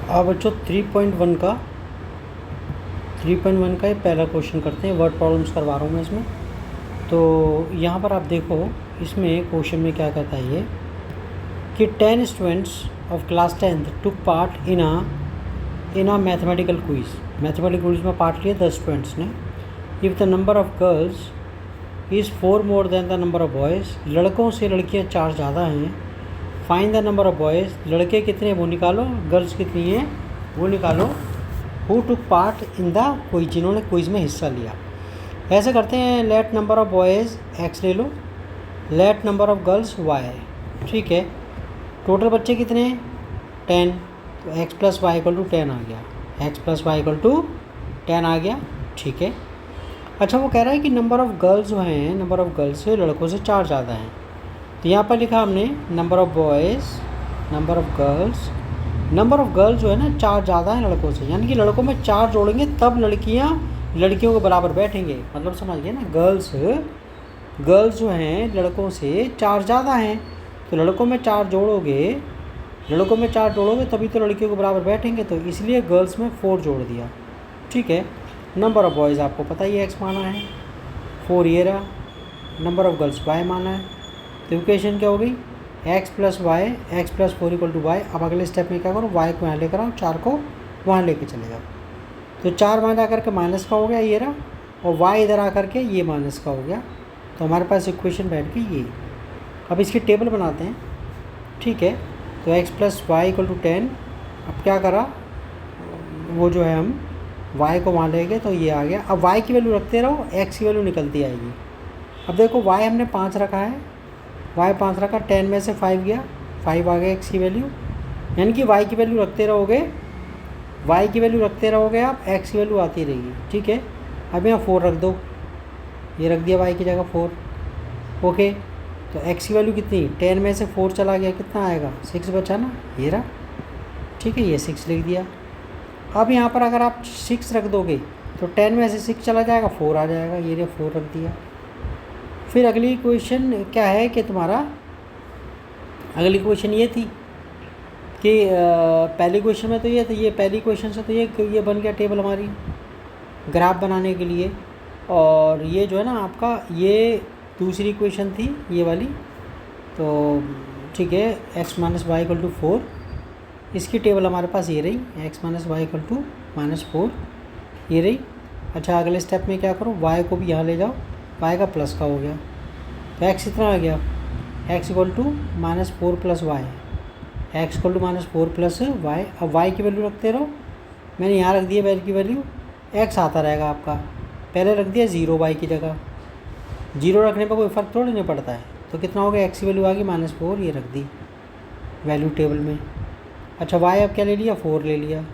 अब बच्चों 3.1 का ये पहला क्वेश्चन करते हैं। वर्ड प्रॉब्लम्स करवा रहा हूँ मैं इसमें। तो यहाँ पर आप देखो, इसमें क्वेश्चन में क्या कहता है ये कि 10 students of class 10th took part in a mathematical quiz. Mathematical quiz में पार्ट लिया 10 स्टूडेंट्स ने। If the number of girls is 4 more than the number of boys, लड़कों से लड़कियाँ 4 ज़्यादा हैं। Find the number of boys, लड़के कितने हैं वो निकालो, गर्ल्स कितनी हैं वो निकालो। Who took part in the quiz, जिन्होंने क्विज में हिस्सा लिया। ऐसे करते हैं, let number of boys x ले लो, let number of girls y। ठीक है, टोटल बच्चे कितने हैं 10, तो x plus y equal to 10 आ गया, x plus y equal to 10 आ गया। ठीक है, अच्छा वो कह रहा है कि नंबर ऑफ़ गर्ल्स जो हैं, नंबर ऑफ़ गर्ल्स से लड़कों से 4 ज़्यादा हैं। तो यहाँ पर लिखा हमने number of boys, number of girls. Number of girls जो है ना 4 ज़्यादा हैं लड़कों से, यानी कि लड़कों में 4 जोड़ेंगे तब लड़कियाँ लड़कियों के बराबर बैठेंगे। मतलब समझ गए ना, गर्ल्स जो हैं लड़कों से 4 ज़्यादा हैं, तो लड़कों में 4 जोड़ोगे, तभी तो लड़कियों के बराबर बैठेंगे। तो इसलिए गर्ल्स में 4 जोड़ दिया। ठीक है, नंबर ऑफ़ बॉयज़ आपको पता ही x माना है, 4 ये रहा। नंबर ऑफ़ गर्ल्स y माना है। तो इक्वेशन क्या हो गई, x plus y, x plus 4 equal to y. अब अगले स्टेप में क्या करो, y को यहाँ लेकर आओ, 4 को वहाँ लेके चले जाओ। तो 4 वहाँ जा करके माइनस का हो गया ये रहा, और y इधर आ करके ये माइनस का हो गया। तो हमारे पास इक्वेशन बैठ गई ये। अब इसकी टेबल बनाते हैं। ठीक है, तो x plus y equal to 10। अब क्या करा, वो जो है हम y को वहाँ ले गए तो ये आ गया। अब y की वैल्यू रखते रहो, x की वैल्यू निकलती आएगी। अब देखो y हमने 5 रखा है, y 5 रखा, 10 में से 5 गया, 5 आ गया x की वैल्यू। यानी कि y की वैल्यू रखते रहोगे, आप x की वैल्यू आती रहेगी। ठीक है, अब यहाँ 4 रख दो, ये रख दिया y की जगह 4। ओके, तो x की वैल्यू कितनी, 10 में से 4 चला गया, कितना आएगा, 6 बचा ना, ये रहा। ठीक है, ये 6 लिख दिया। अब यहाँ पर अगर आप 6 रख दोगे तो 10 में से 6 चला जाएगा, 4 आ जाएगा, ये 4 रख दिया। फिर अगली इक्वेशन क्या है कि तुम्हारा, अगली इक्वेशन ये थी कि पहली इक्वेशन में तो ये थी, ये पहली इक्वेशन से तो ये बन गया टेबल हमारी ग्राफ बनाने के लिए। और ये जो है ना आपका, ये दूसरी इक्वेशन थी ये वाली। तो ठीक है, x minus y equal to 4, इसकी टेबल हमारे पास ये रही, x minus y equal to -4 ये रही। अच्छा, अगले स्टेप में क्या करो, y को भी यहाँ ले जाओ, y का प्लस का हो गया, तो x कितना आ गया, x equal to -4 plus y, x equal to -4 plus y. अब y की वैल्यू रखते रहो, मैंने यहाँ रख दिया y की वैल्यू, x आता रहेगा आपका, पहले रख दिया 0 y की जगह, 0 रखने पर कोई फ़र्क थोड़ी नहीं पड़ता है। तो कितना हो गया, x की वैल्यू आ गई -4, ये रख दी वैल्यू टेबल में। अच्छा, y अब क्या ले लिया, 4 ले लिया।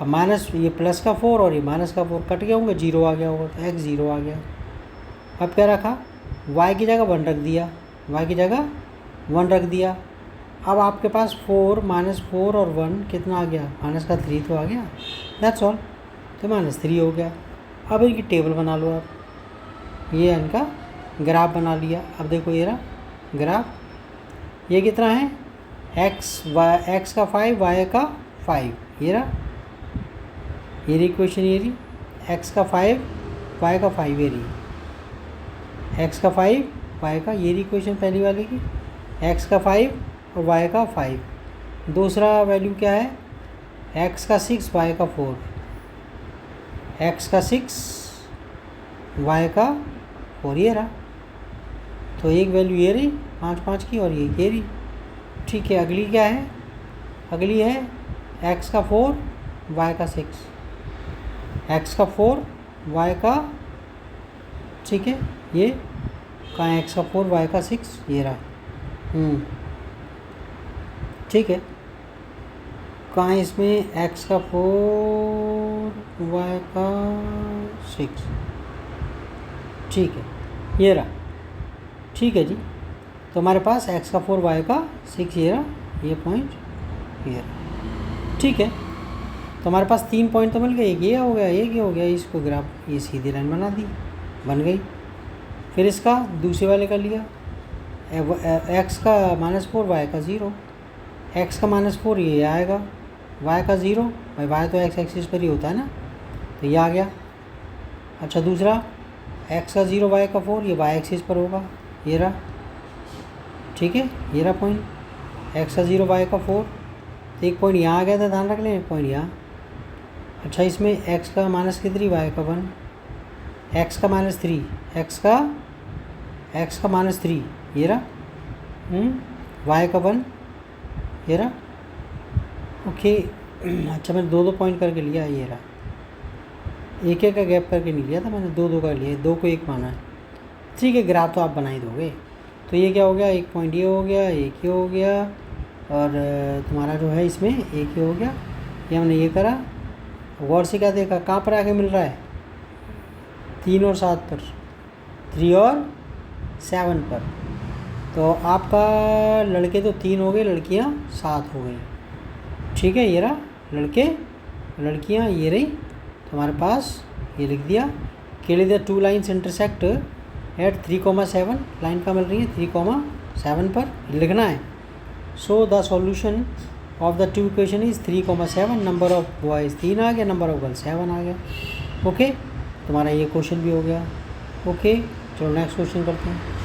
अब माइनस, ये प्लस का 4 और ये माइनस का 4 कट गया होंगे, 0 आ गया होगा, तो x 0 आ गया। अब क्या रखा, y की जगह 1 रख दिया, अब आपके पास 4 -4 और 1 कितना आ गया, माइनस का 3 तो आ गया, दैट्स ऑल। तो -3 हो गया। अब इनकी टेबल बना लो आप, ये इनका ग्राफ बना लिया। अब देखो ये रहा ग्राफ, ये कितना है, x का 5, y का 5, ये रहा, ये रही इक्वेशन, ये रही x का 5, y का 5, ये रही x का 5, y का, ये रही इक्वेशन पहली वाली की, x का 5 और y का 5। दूसरा वैल्यू क्या है, x का 6, y का 4, x का 6, y का 4, ये रहा। तो एक वैल्यू ये रही 5 की, और ये रही। ठीक है, अगली क्या है, अगली है x का 4, y का 6, x का 4, y का, ठीक है, ये कहाँ है, x का 4, y का 6, ये रहा। ठीक है, कहाँ है इसमें, x का 4, y का 6, ठीक है, ये रहा। ठीक है जी, तो हमारे पास x का 4, y का 6, ये रहा, ये पॉइंट, ये रहा। ठीक है, तो हमारे पास 3 पॉइंट तो मिल गए, एक ये हो गया, एक ये हो गया, इसको ग्राफ ये सीधी लाइन बना दी, बन गई। फिर इसका दूसरे वाले का लिया, x का -4, y का 0, x का -4 ये आएगा, वाई का 0, भाई वाई तो एक्स एक्सिस पर ही होता है ना, तो ये आ गया। अच्छा दूसरा एक्स का 0 वाई का 4, ये वाई एक्सिस पर होगा, ये रहा, ठीक है, ये रहा पॉइंट एक्स का 0 वाई का 4। तो एक पॉइंट यहाँ आ गया था, ध्यान रख लें, एक पॉइंट यहाँ। अच्छा इसमें एक्स का -3 वाई का 1, एक्स का -3, एक्स का -3, ये रहा, वाई का 1, ये रहा, ओके। अच्छा मैंने 2 पॉइंट करके लिया, ये रहा, एक का गैप करके नहीं लिया था मैंने, 2 का लिया, 2 को 1 माना है, ठीक है। ग्राफ तो आप बना ही दोगे। तो ये क्या हो गया, एक पॉइंट ये हो गया, एक ये हो गया, और तुम्हारा जो है इसमें एक ये हो गया, ये हमने ये करा। गौर से क्या देखा, कहाँ पर आके मिल रहा है, 3 और 7 पर, 3 और 7 पर। तो आपका लड़के तो 3 हो गए, लड़कियाँ 7 हो गई, ठीक है। ये रहा लड़के, लड़कियाँ ये रही, तुम्हारे पास ये लिख दिया। Clearly the 2 lines intersect at 3,7, line का मिल रही है 3,7 पर, लिखना है। So the solution of the 2 equation is 3,7, number of boys 3 आ गया, नंबर ऑफ गर्ल 7 आ गया, ओके। तुम्हारा ये क्वेश्चन भी हो गया, ओके। चलो नेक्स्ट क्वेश्चन करते हैं।